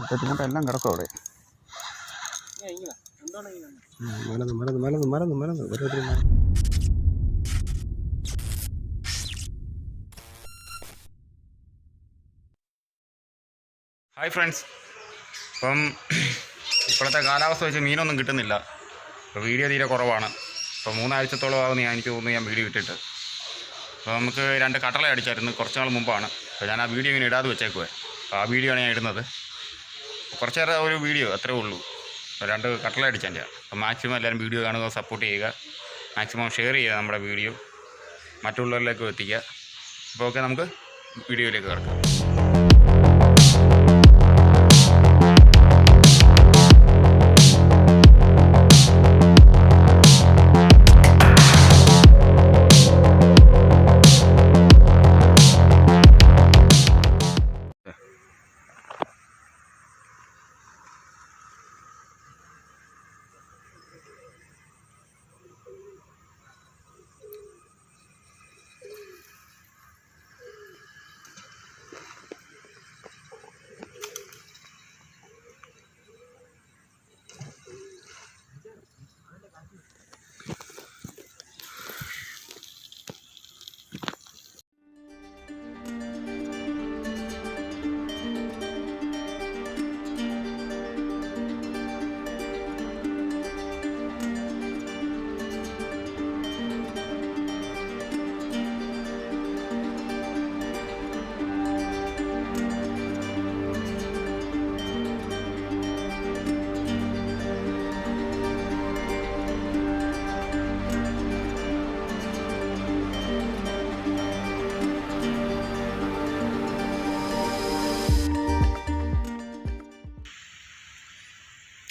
എല്ലാം കിടക്കും അവിടെ. ഹായ് ഫ്രണ്ട്സ്, ഇപ്പം ഇപ്പോഴത്തെ കാലാവസ്ഥ വെച്ച് മീനൊന്നും കിട്ടുന്നില്ല. ഇപ്പോൾ വീഡിയോ തീരെ കുറവാണ്. ഇപ്പോൾ 3 ആഴ്ചത്തോളം ആകുമെന്ന് എനിക്ക് തോന്നുന്നു ഞാൻ വീഡിയോ ഇട്ടിട്ട്. അപ്പോൾ നമുക്ക് 2 കട്ടള അടിച്ചായിരുന്നു കുറച്ച് നാൾ മുമ്പാണ്. അപ്പോൾ ഞാൻ ആ വീഡിയോ ഇങ്ങനെ ഇടാതെ വെച്ചേക്കുവേ. അപ്പോൾ ആ വീഡിയോ ആണ് ഞാൻ ഇടുന്നത്. കുറച്ചേറെ ഒരു വീഡിയോ അത്രേ ഉള്ളൂ. 2 കട്ടള അടിച്ചതിൻ്റെ. അപ്പോൾ മാക്സിമം എല്ലാവരും വീഡിയോ കാണുക, സപ്പോർട്ട് ചെയ്യുക, മാക്സിമം ഷെയർ ചെയ്യുക നമ്മുടെ വീഡിയോ മറ്റുള്ളവരിലേക്ക് എത്തിക്കുക. അപ്പോൾ ഓക്കെ, നമുക്ക് വീഡിയോയിലേക്ക് കിടക്കാം.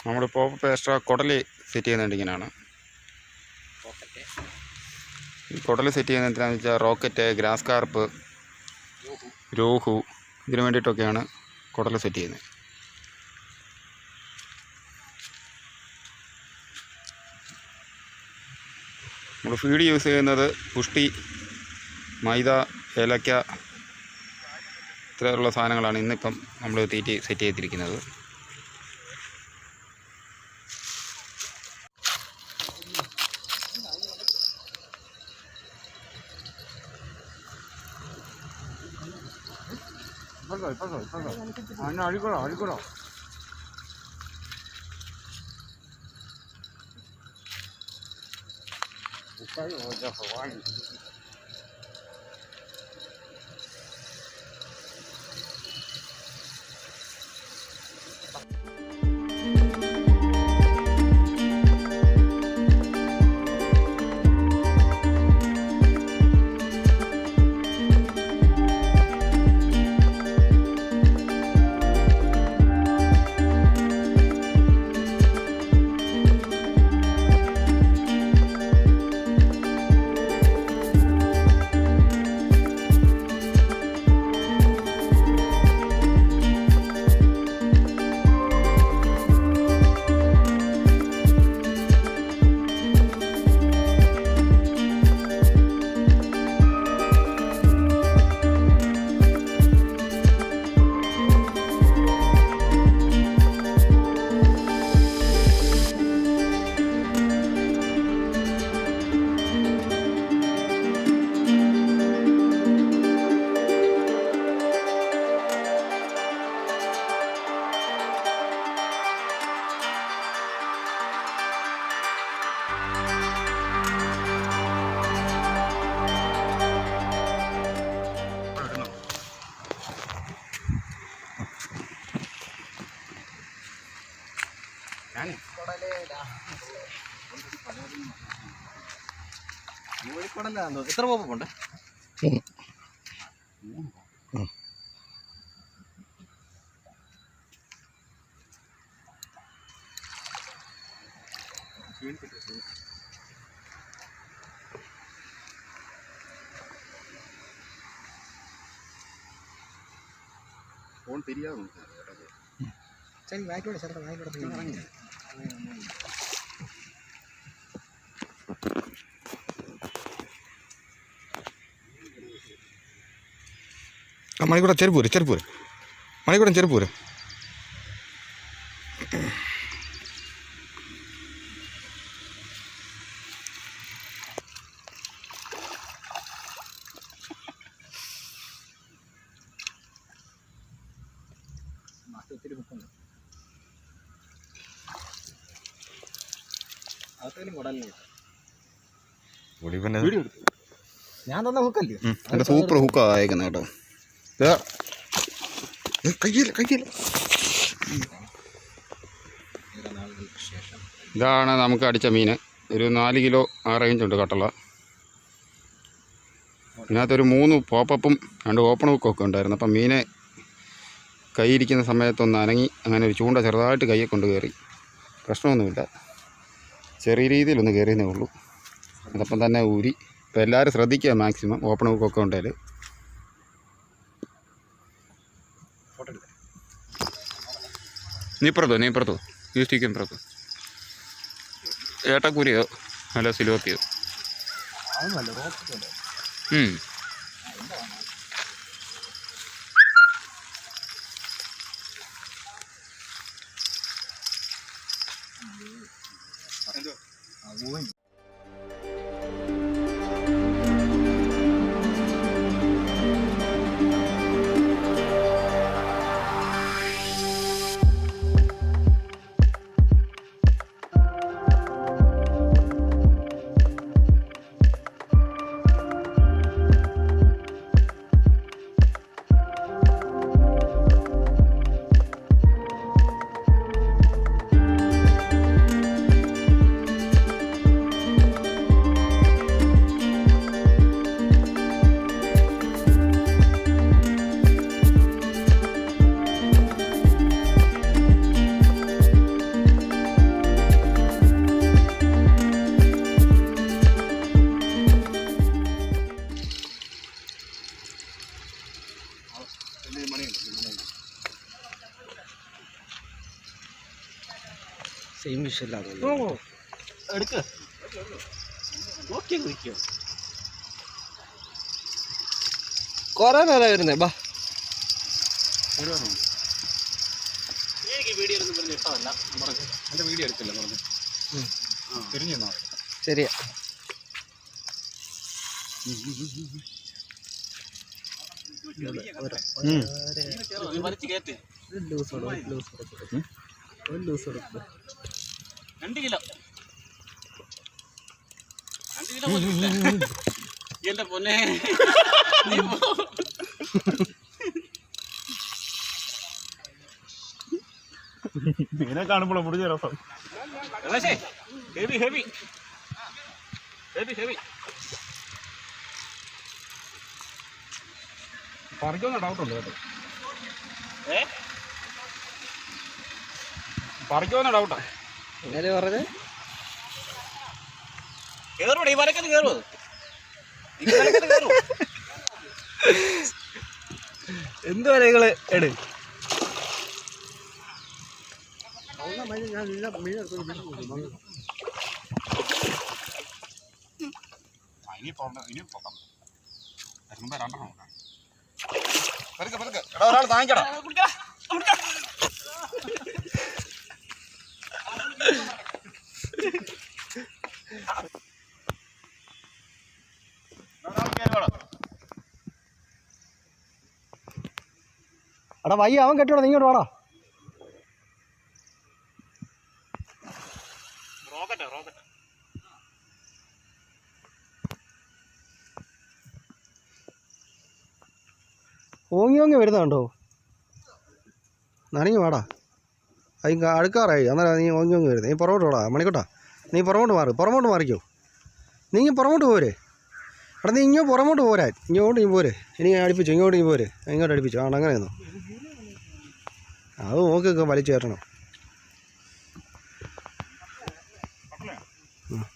നമ്മളിപ്പോൾ എക്സ്ട്രാ കുടൽ സെറ്റ് ചെയ്യുന്നുണ്ട്. ഇങ്ങനെയാണ് ഈ കുടൽ സെറ്റ് ചെയ്യുന്നത്. എന്താണെന്ന് വെച്ചാൽ റോക്കറ്റ്, ഗ്രാസ് കാർപ്പ്, രോഹു, ഇതിനു വേണ്ടിയിട്ടൊക്കെയാണ് കുടൽ സെറ്റ് ചെയ്യുന്നത്. നമ്മൾ ഫീഡ് യൂസ് ചെയ്യുന്നത് പുഷ്ടി, മൈദ, ഏലക്ക ഇത്തരത്തിലുള്ള സാധനങ്ങളാണ് ഇന്നിപ്പം നമ്മൾ തീറ്റി സെറ്റ് ചെയ്തിരിക്കുന്നത്. അഴിക്കോളോ എത്ര പോപ്പുണ്ട്? ഫോൺ തിരിയാതെ ശരി, വായിക്കോട്ടെ ചേട്ടാ, വായിക്കോട്ടെ. മണിക്കൂടെ ചെരുപ്പൂര് മണിക്കൂടം ചെരുപ്പൂര് ഞാൻ തന്ന ഹുക്കല്ലേ എൻ്റെ സൂപ്പർ ഹുക്കാ അയക്കുന്നത് കേട്ടോ. കയ്യല്ല ഇതാണ് നമുക്ക് അടിച്ച മീൻ. ഒരു 4 കിലോ ആ റേഞ്ചുണ്ട് കട്ടള. ഇതിനകത്തൊരു 3 പോപ്പപ്പും 2 ഓപ്പൺ ഹുക്കൊക്കെ ഉണ്ടായിരുന്നു. അപ്പം മീനെ കൈയിരിക്കുന്ന സമയത്തൊന്ന് അനങ്ങി അങ്ങനെ ഒരു ചൂണ്ട ചെറുതായിട്ട് കയ്യെ കൊണ്ട് കയറി. പ്രശ്നമൊന്നുമില്ല, ചെറിയ രീതിയിലൊന്ന് കയറിയെന്നേ ഉള്ളൂ. അതപ്പം തന്നെ ഊരി. ഇപ്പോൾ എല്ലാവരും ശ്രദ്ധിക്കുക മാക്സിമം ഓപ്പൺ ഹുക്കൊക്കെ ഉണ്ടെങ്കിൽ. നീപ്പുറത്തോ ഈ സ്റ്റിക്കും പുറത്തോ ഏട്ടക്കൂരിയോ അല്ല സിലോപ്പിയോ. സെയിം വിഷയമില്ലാതെ എടുക്ക നോക്കിയാ കുടിക്കോ. കുറെ നേരം വരുന്നേ ബാ. എനിക്ക് വീഡിയോ ഒന്നും പറഞ്ഞ് ഇഷ്ടമല്ല. എൻ്റെ വീഡിയോ എടുത്തില്ല പറഞ്ഞു. തിരിഞ്ഞു ശരിയാ. വലിച്ചു കയറ്റി 2 കിലോ എന്റെ പൊന്നെ. മീനെ കാണുമ്പോഴോ മുടിഞ്ഞ രസം. Heavy heavy heavy heavy. പറിക്കുമെന്ന ഡൗട്ടുണ്ട് കേട്ടോ. പറിക്കുമെന്ന ഡൗട്ടാ. എങ്ങനെ പറഞ്ഞത്? കേറുവോ ഈ വരക്കത്ത് കേറുവോ? എന്ത് വരകള് എട്. ഒരാൾ താങ്ങിക്കടാ. എടാ വയ്യ അവൻ കെട്ടിയോടാ, നീ ഇങ്ങോട്ട് വാടാ. ഓങ്ങി വരുന്നുണ്ടോ? നനങ്ങി വാടാ. അത് അടുക്കാറായി. അന്നേരം നീ ഓങ്ങി വരുന്നത്. നീ പുറകോട്ട് വാടാ മണിക്കോട്ടാ. നീ പുറകോട്ട് മാറിക്കോ. നീ പുറകോട്ട് പോരെ. എടാ നീ ഇങ്ങോട്ട് പുറകോട്ട് പോരാ. ഇങ്ങോട്ട് നീ പോരെ. ഇനി അടുപ്പിച്ചു ഇങ്ങോട്ട് നീ പോരെ. ഇങ്ങോട്ട് അടുപ്പിച്ചു. ആണ്ട് അങ്ങനെയൊന്നും അത് നോക്കൊക്കെ വലിച്ചു കയറ്റണം.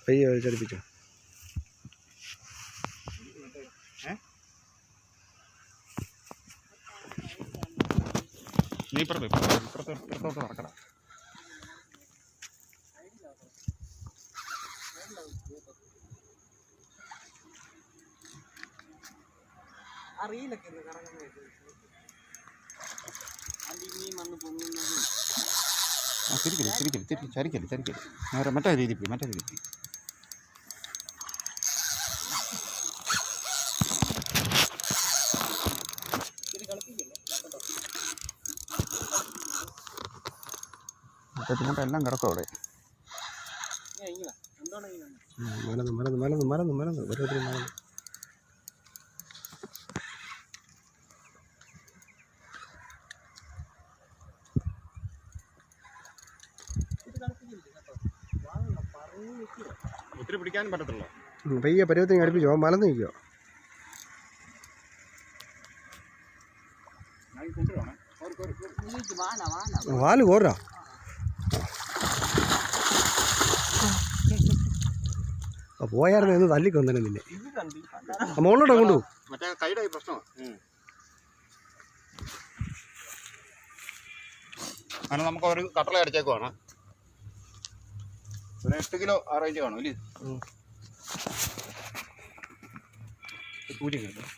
പയ്യെ വലിച്ചടുപ്പിച്ചോ. നീ ഇപ്പുറത്തോട്ട് നടക്കണം. അറിയില്ലൊക്കെ കറങ്ങുന്നത് മണ്ണ് പൊങ്ങുന്നതും ചരിക്കല് മറ്റേ രീതി എല്ലാം കിടക്കും അവിടെ. മലന്ന് ഓരോരുത്തർ മലന്ന്. ഒത്തിരി പിടിക്കാനും പറ്റത്തുള്ളൂ. പയ്യെ പരുവത്തിന് അടുപ്പിച്ചോ, മലന്ന് നിൽക്കുമോ? വാല് കോരാ. പോയായിരുന്നു എന്ന് തല്ലിക്കൊന്നെ നിന്നെ. മുകളിലോട്ട് കൊണ്ടുപോകും. മറ്റേ കൈയുടെ പ്രശ്നമാണ്. അങ്ങനെ നമുക്ക് ഒരു കട്ടള അടിച്ചേക്കുവാണ്. ഒരു 8 കിലോ ആ റേഞ്ച് കാണും അല്ലേ? കൂലി കിട്ടും.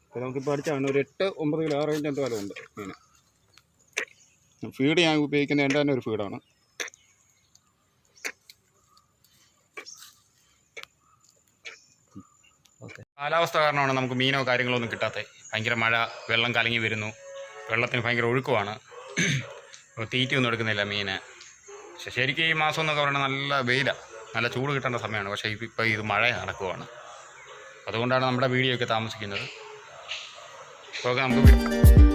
അപ്പോൾ നമുക്കിപ്പോൾ അടിച്ചാണ് ഒരു 8-9 കിലോ ആ റേഞ്ച് എന്തായാലും ഉണ്ട് മീൻ. ഫീഡ് ഞാൻ ഉപയോഗിക്കുന്ന എൻ്റെ തന്നെ ഒരു ഫീഡാണ്. കാലാവസ്ഥ കാരണമാണ് നമുക്ക് മീനോ കാര്യങ്ങളോ ഒന്നും കിട്ടാത്തത്. ഭയങ്കര മഴ, വെള്ളം കലങ്ങി വരുന്നു, വെള്ളത്തിന് ഭയങ്കര ഒഴുക്കുമാണ്. തീറ്റയൊന്നും എടുക്കുന്നില്ല മീന്. പക്ഷെ ശരിക്കും ഈ മാസം എന്നൊക്കെ പറയുന്നത് നല്ല വെയിലാണ്, നല്ല ചൂട് കിട്ടേണ്ട സമയമാണ്. പക്ഷേ ഇപ്പോൾ ഇത് മഴ നടക്കുവാണ്. അതുകൊണ്ടാണ് നമ്മുടെ വീഡിയോ ഒക്കെ താമസിക്കുന്നത്. അപ്പോൾ നമുക്ക്